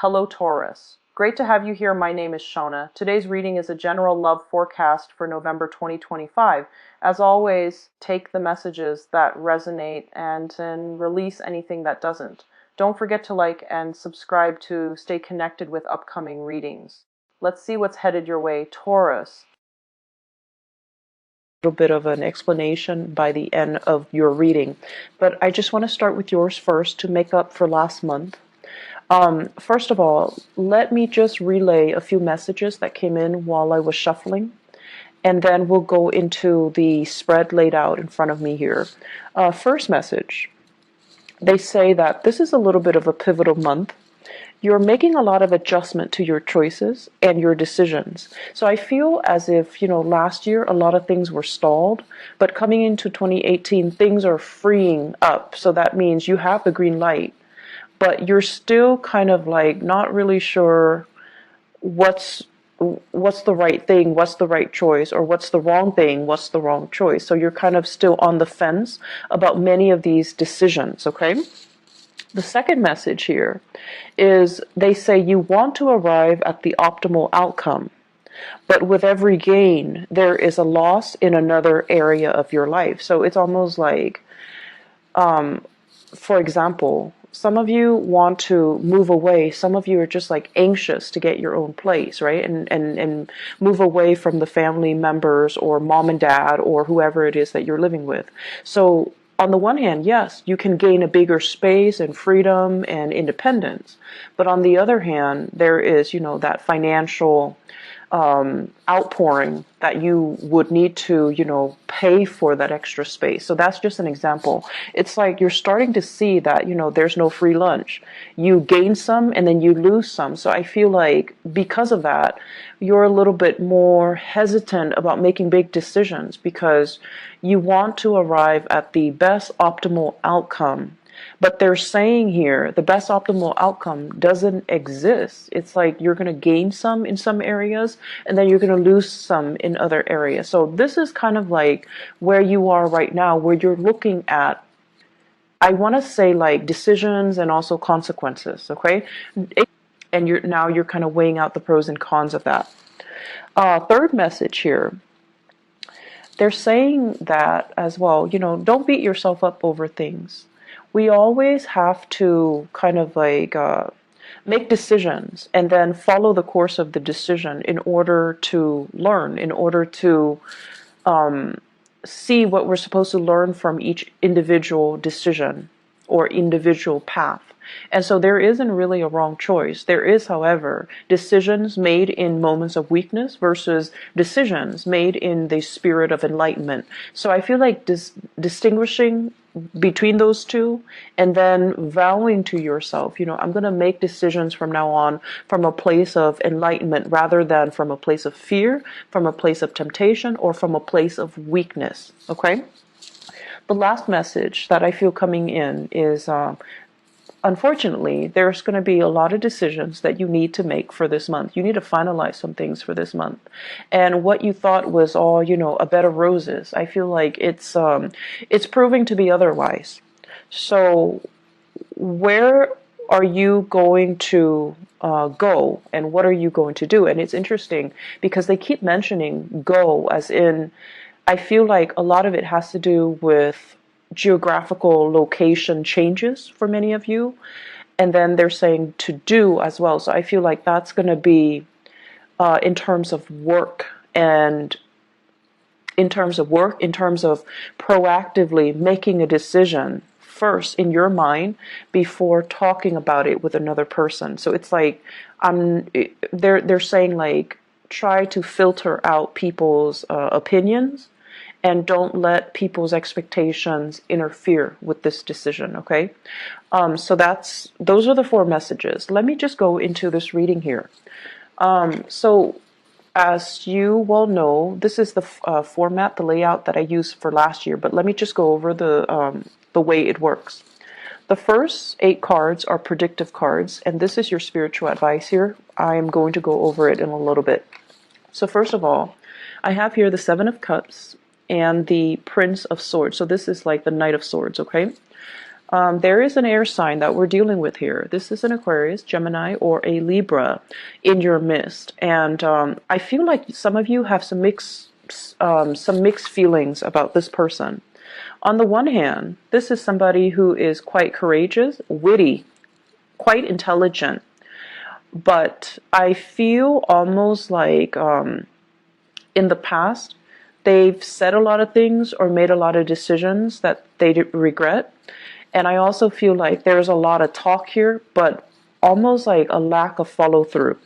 Hello Taurus. Great to have you here. My name is Shona. Today's reading is a general love forecast for November 2025. As always, take the messages that resonate and release anything that doesn't. Don't forget to like and subscribe to stay connected with upcoming readings. Let's see what's headed your way, Taurus. Little bit of an explanation by the end of your reading, but I just want to start with yours first to make up for last month. First of all, let me just relay a few messages that came in while I was shuffling, and then we'll go into the spread laid out in front of me here. First message, they say that this is a little bit of a pivotal month. You're making a lot of adjustment to your choices and your decisions. So I feel as if, last year a lot of things were stalled, but coming into 2018, things are freeing up. So that means you have the green light, but you're still kind of like not really sure what's the right thing, what's the right choice, or what's the wrong thing, what's the wrong choice. So you're kind of still on the fence about many of these decisions, okay? The second message here is they say you want to arrive at the optimal outcome, but with every gain, there is a loss in another area of your life. So it's almost like, for example, some of you want to move away. Some of you are just like anxious to get your own place, right? And move away from the family members or mom and dad or whoever it is that you're living with. So on the one hand, yes, you can gain a bigger space and freedom and independence. But on the other hand, there is, that financial outpouring that you would need to, pay for that extra space. So that's just an example. It's like you're starting to see that, there's no free lunch. You gain some and then you lose some. So I feel like because of that, you're a little bit more hesitant about making big decisions because you want to arrive at the best optimal outcome. But they're saying here the best optimal outcome doesn't exist. It's like you're going to gain some in some areas and then you're going to lose some in other areas. So this is kind of like where you are right now, where you're looking at, I want to say like decisions and also consequences, okay? And you're kind of weighing out the pros and cons of that. Third message here. They're saying that as well, don't beat yourself up over things. We always have to kind of like make decisions and then follow the course of the decision in order to learn, in order to see what we're supposed to learn from each individual decision or individual path. And so there isn't really a wrong choice. There is, however, decisions made in moments of weakness versus decisions made in the spirit of enlightenment. So I feel like distinguishing between those two and then vowing to yourself, I'm going to make decisions from now on from a place of enlightenment rather than from a place of fear, from a place of temptation, or from a place of weakness. Okay? The last message that I feel coming in is unfortunately, there's going to be a lot of decisions that you need to make for this month. You need to finalize some things for this month. And what you thought was all, a bed of roses, I feel like it's proving to be otherwise. So where are you going to go and what are you going to do? And it's interesting because they keep mentioning go as in, I feel like a lot of it has to do with geographical location changes for many of you, and then they're saying to do as well. So I feel like that's going to be in terms of work and in terms of proactively making a decision first in your mind before talking about it with another person. So it's like they're saying like try to filter out people's opinions and don't let people's expectations interfere with this decision, okay? So those are the 4 messages. Let me just go into this reading here. So as you well know, this is the format, the layout that I used for last year, but let me just go over the way it works. The first 8 cards are predictive cards, and this is your spiritual advice here. I am going to go over it in a little bit. So first of all, I have here the 7 of Cups, and the Prince of Swords. So this is like the Knight of Swords, okay? There is an air sign that we're dealing with here. This is an Aquarius, Gemini, or a Libra in your midst. And I feel like some of you have some mixed feelings about this person. On the one hand, this is somebody who is quite courageous, witty, quite intelligent. But I feel almost like in the past, they've said a lot of things or made a lot of decisions that they regret. And I also feel like there's a lot of talk here, but almost like a lack of follow through.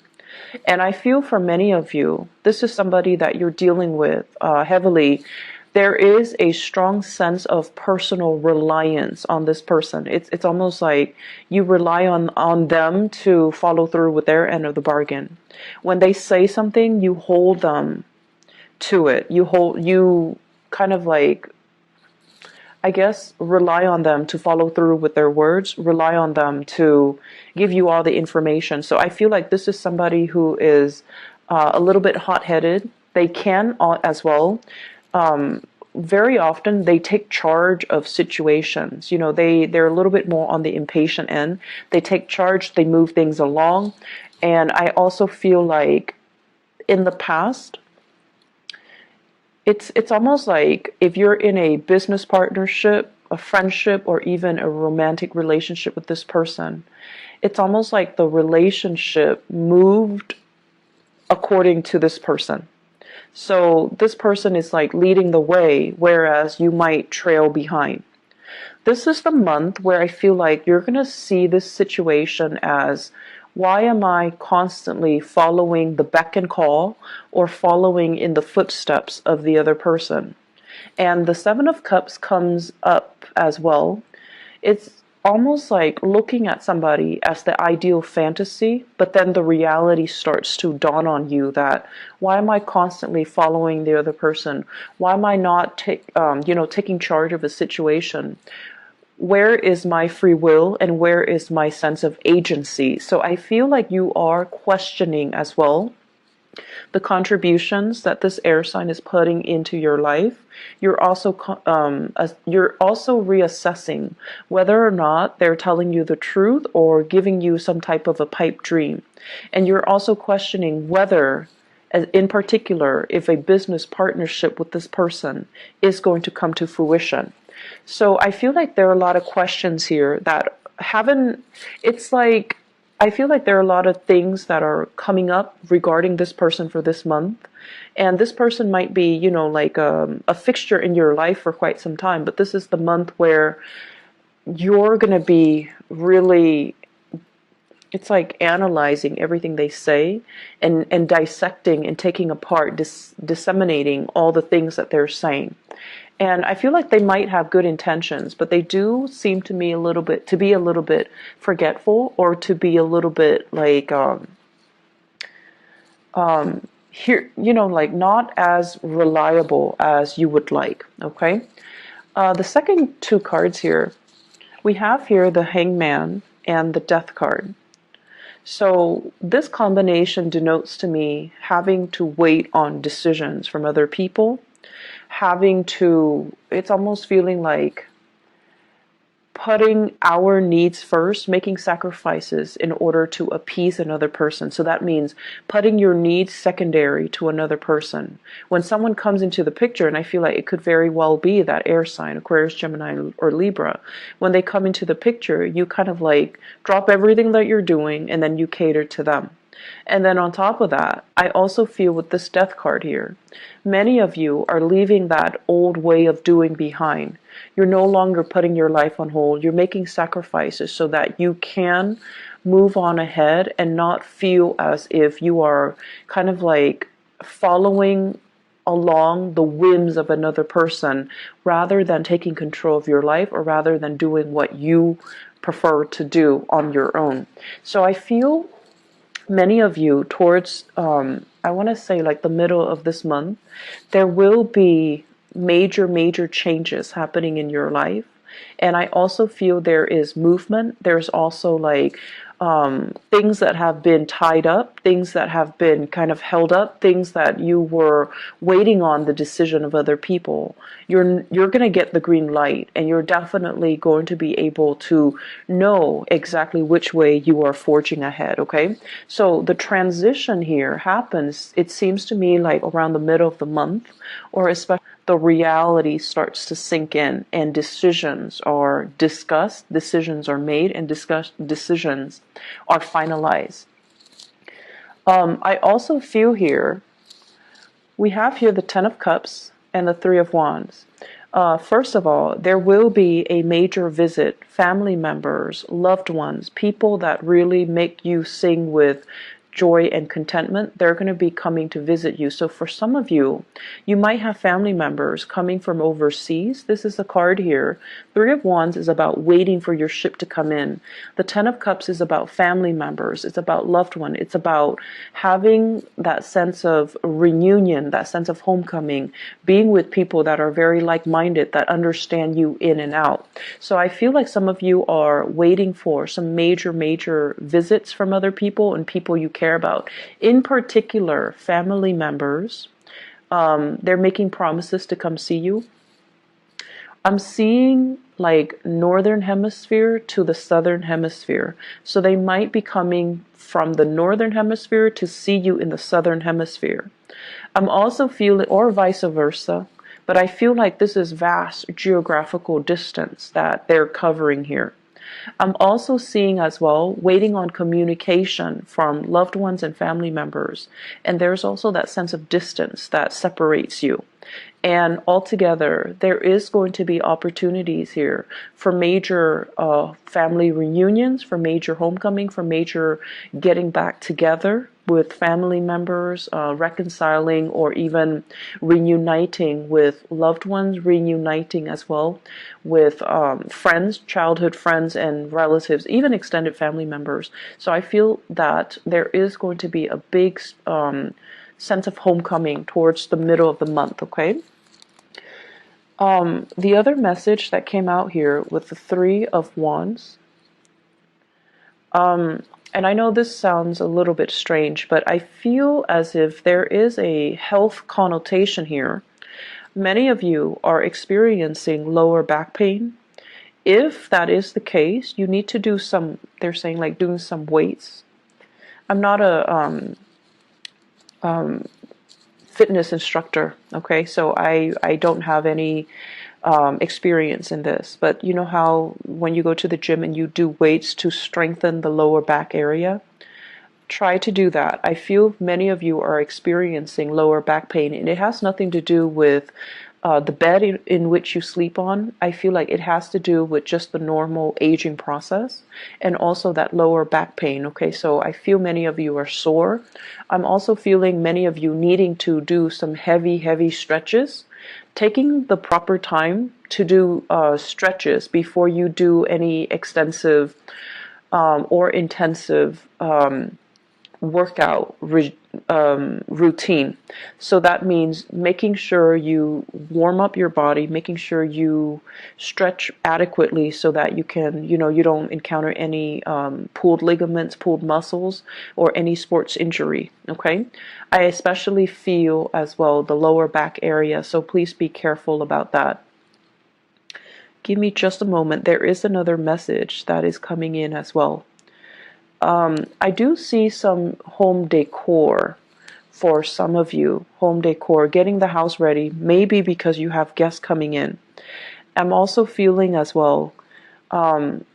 And I feel for many of you, this is somebody that you're dealing with heavily. There is a strong sense of personal reliance on this person. It's almost like you rely on them to follow through with their end of the bargain. When they say something, you hold them to it. You kind of like, I guess, rely on them to follow through with their words, rely on them to give you all the information. So I feel like this is somebody who is a little bit hot-headed. They can as well. Very often they take charge of situations. You know, they're a little bit more on the impatient end. They take charge, they move things along. And I also feel like in the past, it's almost like if you're in a business partnership, a friendship, or even a romantic relationship with this person, it's almost like the relationship moved according to this person. So this person is like leading the way, whereas you might trail behind. This is the month where I feel like you're going to see this situation as, why am I constantly following the beck and call or following in the footsteps of the other person? And the Seven of Cups comes up as well. It's almost like looking at somebody as the ideal fantasy, but then the reality starts to dawn on you that, why am I constantly following the other person? Why am I not taking charge of a situation? Where is my free will and where is my sense of agency? So I feel like you are questioning as well the contributions that this air sign is putting into your life. You're also reassessing whether or not they're telling you the truth or giving you some type of a pipe dream. And you're also questioning whether, in particular, if a business partnership with this person is going to come to fruition. So I feel like there are a lot of questions here that I feel like there are a lot of things that are coming up regarding this person for this month. And this person might be, like a fixture in your life for quite some time. But this is the month where you're going to be really, it's like analyzing everything they say and dissecting and taking apart, disseminating all the things that they're saying. And I feel like they might have good intentions, but they do seem to me to be a little bit forgetful, or to be a little bit like like not as reliable as you would like. Okay. The second two cards here, we have here the Hangman and the Death card. So this combination denotes to me having to wait on decisions from other people. It's almost feeling like putting our needs first, making sacrifices in order to appease another person. So that means putting your needs secondary to another person. When someone comes into the picture, and I feel like it could very well be that air sign, Aquarius, Gemini, or Libra, when they come into the picture, you kind of like drop everything that you're doing and then you cater to them. And then on top of that, I also feel with this Death card here, many of you are leaving that old way of doing behind. You're no longer putting your life on hold. You're making sacrifices so that you can move on ahead and not feel as if you are kind of like following along the whims of another person, rather than taking control of your life, or rather than doing what you prefer to do on your own. So I feel many of you towards, I want to say like the middle of this month, there will be major changes happening in your life. And I also feel there is movement. There's also like things that have been tied up, things that have been kind of held up, things that you were waiting on the decision of other people. You're going to get the green light, and you're definitely going to be able to know exactly which way you are forging ahead, okay? So the transition here happens, it seems to me, like around the middle of the month, or especially the reality starts to sink in, and decisions are discussed, decisions are made, and decisions are finalized. I also feel here, we have here the Ten of Cups and the Three of Wands. First of all, there will be a major visit, family members, loved ones, people that really make you sing with joy and contentment. They're going to be coming to visit you. So for some of you, you might have family members coming from overseas. This is a card here. Three of Wands is about waiting for your ship to come in. The Ten of Cups is about family members. It's about loved one. It's about having that sense of reunion, that sense of homecoming, being with people that are very like-minded, that understand you in and out. So I feel like some of you are waiting for some major visits from other people and people you care about. In particular, family members. They're making promises to come see you. I'm seeing like northern hemisphere to the southern hemisphere. So they might be coming from the northern hemisphere to see you in the southern hemisphere. I'm also feeling, or vice versa, but I feel like this is vast geographical distance that they're covering here. I'm also seeing as well, waiting on communication from loved ones and family members. And there's also that sense of distance that separates you. And altogether, there is going to be opportunities here for major family reunions, for major homecoming, for major getting back together with family members, reconciling or even reuniting with loved ones, reuniting as well with friends, childhood friends and relatives, even extended family members. So I feel that there is going to be a big sense of homecoming towards the middle of the month, okay? The other message that came out here with the Three of Wands, and I know this sounds a little bit strange, but I feel as if there is a health connotation here. Many of you are experiencing lower back pain. If that is the case, you need to do some, they're saying like doing some weights. I'm not a fitness instructor, okay? So I don't have any experience in this, but you know how when you go to the gym and you do weights to strengthen the lower back area? Try to do that. I feel many of you are experiencing lower back pain, and it has nothing to do with the bed in which you sleep on. I feel like it has to do with just the normal aging process and also that lower back pain. Okay, so I feel many of you are sore. I'm also feeling many of you needing to do some heavy stretches. Taking the proper time to do stretches before you do any extensive or intensive workout routine. So that means making sure you warm up your body, making sure you stretch adequately so that you can, you don't encounter any pulled ligaments, pulled muscles, or any sports injury, okay? I especially feel as well the lower back area, so please be careful about that. Give me just a moment. There is another message that is coming in as well. I do see some home decor for some of you. Home decor, getting the house ready, maybe because you have guests coming in. I'm also feeling as well,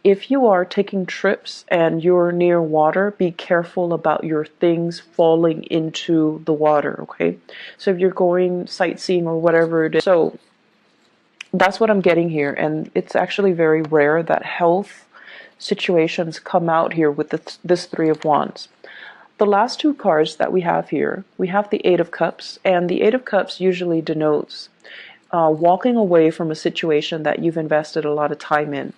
if you are taking trips and you're near water, be careful about your things falling into the water, okay? So if you're going sightseeing or whatever it is. So that's what I'm getting here, and it's actually very rare that health situations come out here with this Three of Wands. The last two cards that we have here, we have the Eight of Cups, and the Eight of Cups usually denotes walking away from a situation that you've invested a lot of time in.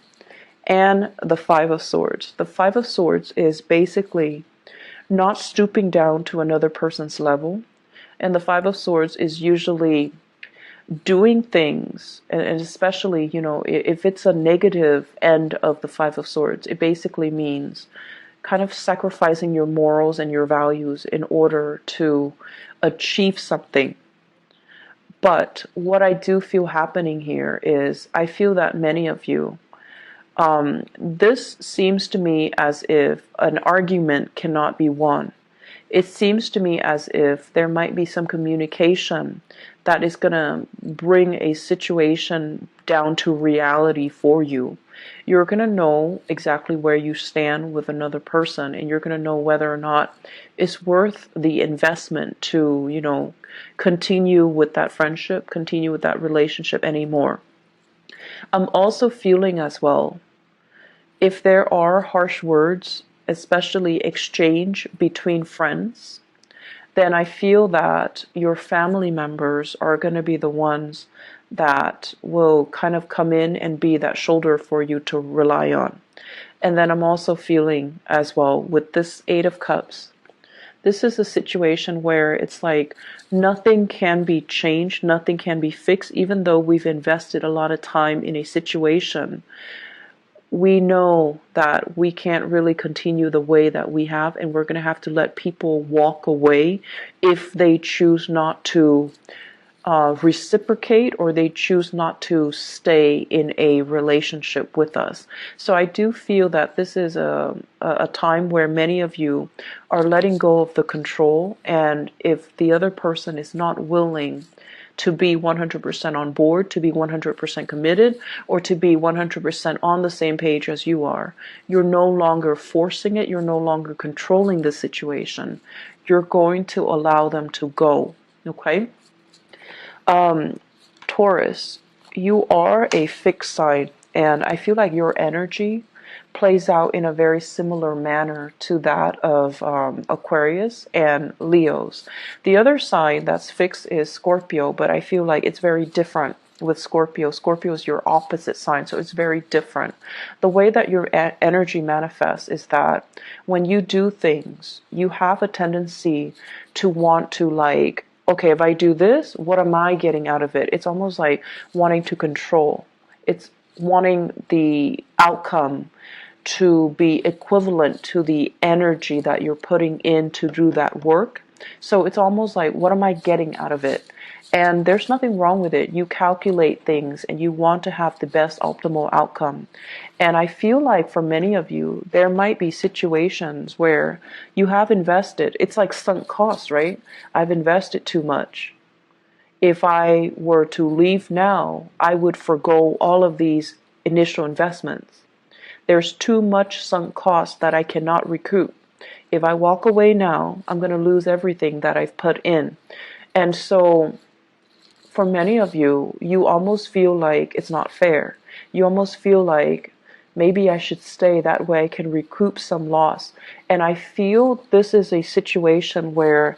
And the Five of Swords. The Five of Swords is basically not stooping down to another person's level, and the Five of Swords is usually doing things, and especially, if it's a negative end of the Five of Swords, it basically means kind of sacrificing your morals and your values in order to achieve something. But what I do feel happening here is I feel that many of you, this seems to me as if an argument cannot be won. It seems to me as if there might be some communication that is going to bring a situation down to reality for you. You're going to know exactly where you stand with another person, and you're going to know whether or not it's worth the investment to, continue with that friendship, continue with that relationship anymore. I'm also feeling as well, if there are harsh words, especially exchange between friends, then I feel that your family members are going to be the ones that will kind of come in and be that shoulder for you to rely on. And then I'm also feeling as well with this Eight of Cups, this is a situation where it's like nothing can be changed, nothing can be fixed, even though we've invested a lot of time in a situation. We know that we can't really continue the way that we have, and we're going to have to let people walk away if they choose not to reciprocate, or they choose not to stay in a relationship with us. So I do feel that this is a time where many of you are letting go of the control, and if the other person is not willing to be 100% on board, to be 100% committed, or to be 100% on the same page as you are, you're no longer forcing it, you're no longer controlling the situation. You're going to allow them to go, okay? Taurus, you are a fixed sign, and I feel like your energy plays out in a very similar manner to that of Aquarius and Leos. The other sign that's fixed is Scorpio, but I feel like it's very different with Scorpio. Scorpio is your opposite sign, so it's very different. The way that your energy manifests is that when you do things, you have a tendency to want to, like, okay, if I do this, what am I getting out of it? It's almost like wanting to control. It's wanting the outcome to be equivalent to the energy that you're putting in to do that work. So it's almost like, what am I getting out of it? And there's nothing wrong with it. You calculate things and you want to have the best optimal outcome. And I feel like for many of you, there might be situations where you have invested. It's like sunk cost, right? I've invested too much. If I were to leave now, I would forgo all of these initial investments. There's too much sunk cost that I cannot recoup. If I walk away now, I'm going to lose everything that I've put in. And so for many of you, you almost feel like it's not fair. You almost feel like maybe I should stay, that way I can recoup some loss. And I feel this is a situation where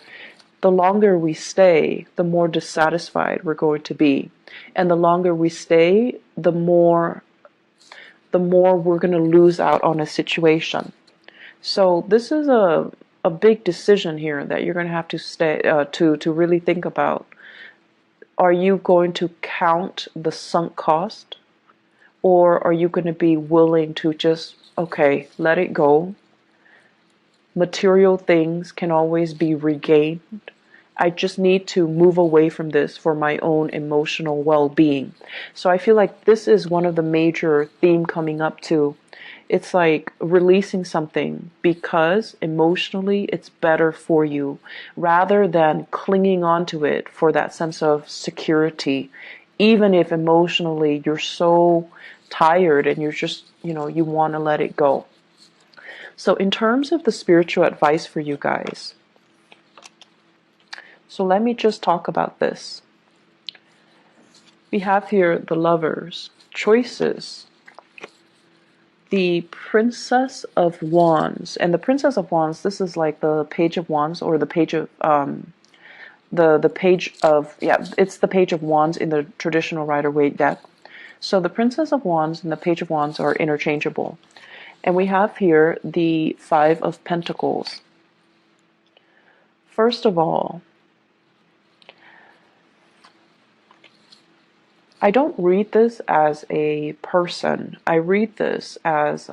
the longer we stay, the more dissatisfied we're going to be. And the longer we stay, the more we're going to lose out on a situation. So this is a big decision here that you're going to have to stay to really think about. Are you going to count the sunk cost, or are you going to be willing to just, okay, let it go? Material things can always be regained. I just need to move away from this for my own emotional well-being. So I feel like this is one of the major theme coming up too. It's like releasing something because emotionally it's better for you, rather than clinging on to it for that sense of security, even if emotionally you're so tired and you're just, you want to let it go. So in terms of the spiritual advice for you guys, so let me just talk about this. We have here the Lovers, choices, the Princess of Wands. And the Princess of Wands, this is like the Page of Wands, or the page of the page of, it's the Page of Wands in the traditional Rider-Waite deck. So the Princess of Wands and the Page of Wands are interchangeable. And we have here the Five of Pentacles. First of all, I don't read this as a person. I read this as,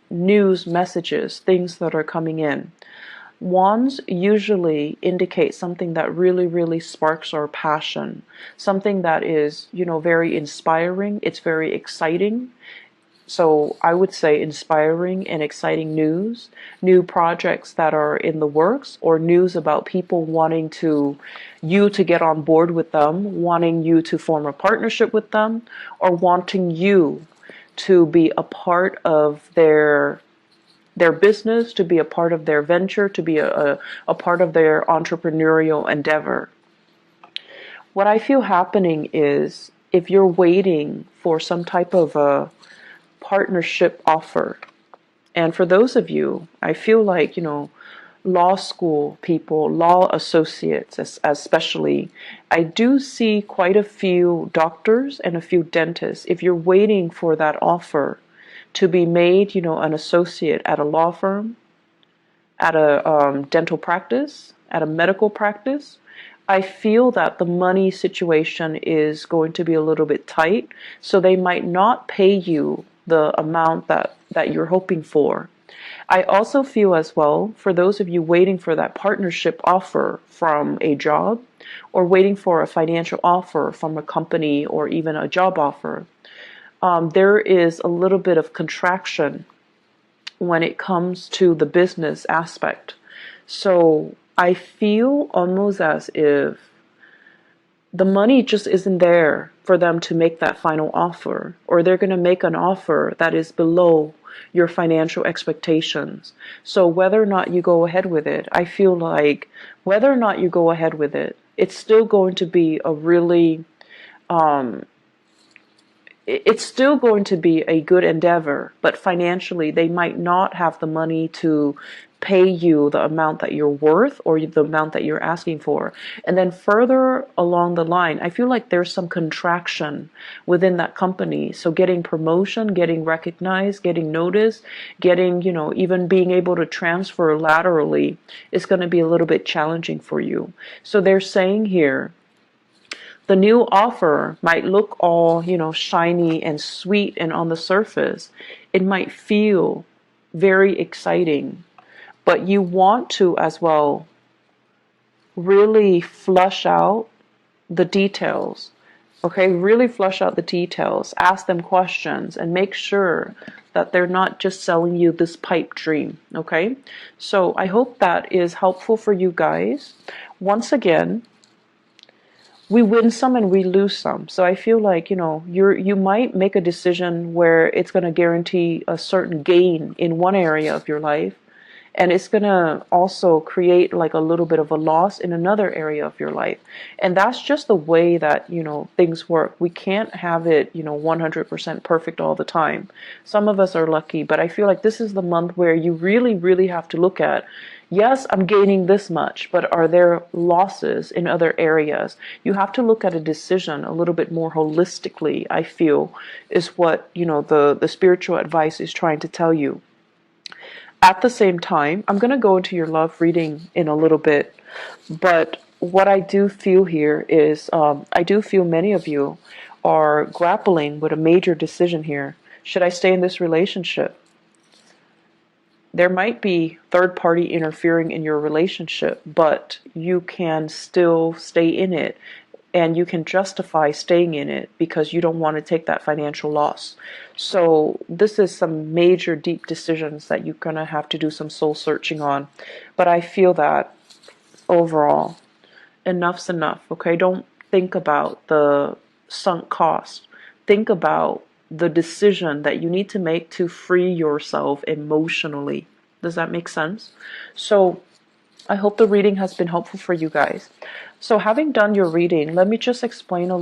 news messages, things that are coming in. Wands usually indicate something that really, really sparks our passion, something that is, very inspiring. It's very exciting. So I would say inspiring and exciting news, new projects that are in the works, or news about people wanting you to get on board with them, wanting you to form a partnership with them, or wanting you to be a part of their business, to be a part of their venture, to be a part of their entrepreneurial endeavor. What I feel happening is, if you're waiting for some type of a partnership offer, and for those of you, I feel like, law school people, law associates especially, I do see quite a few doctors and a few dentists. If you're waiting for that offer to be made, an associate at a law firm, at a dental practice, at a medical practice, I feel that the money situation is going to be a little bit tight, so they might not pay you the amount that you're hoping for. I also feel as well, for those of you waiting for that partnership offer from a job, or waiting for a financial offer from a company, or even a job offer, there is a little bit of contraction when it comes to the business aspect. So I feel almost as if the money just isn't there for them to make that final offer, or they're going to make an offer that is below your financial expectations. So whether or not you go ahead with it, I feel like whether or not you go ahead with it, it's still going to be a really it's still going to be a good endeavor, but financially they might not have the money to pay you the amount that you're worth, or the amount that you're asking for. And then further along the line, I feel like there's some contraction within that company. So getting promotion, getting recognized, getting noticed, getting, even being able to transfer laterally is going to be a little bit challenging for you. So they're saying here, the new offer might look all, shiny and sweet, and on the surface, it might feel very exciting, but you want to as well really flush out the details. Okay, really flush out the details, ask them questions, and make sure that they're not just selling you this pipe dream. Okay, so I hope that is helpful for you guys. Once again, we win some and we lose some. So I feel like, you might make a decision where it's going to guarantee a certain gain in one area of your life, and it's going to also create like a little bit of a loss in another area of your life. And that's just the way that, things work. We can't have it, 100% perfect all the time. Some of us are lucky, but I feel like this is the month where you really, really have to look at, yes, I'm gaining this much, but are there losses in other areas? You have to look at a decision a little bit more holistically, I feel, is what, the spiritual advice is trying to tell you. At the same time, I'm going to go into your love reading in a little bit, but what I do feel here is, I do feel many of you are grappling with a major decision here. Should I stay in this relationship? There might be third party interfering in your relationship, but you can still stay in it, and you can justify staying in it because you don't want to take that financial loss. So this is some major deep decisions that you're going to have to do some soul searching on. But I feel that overall, enough's enough. Okay, don't think about the sunk cost. Think about the decision that you need to make to free yourself emotionally. Does that make sense? So I hope the reading has been helpful for you guys. So having done your reading, let me just explain a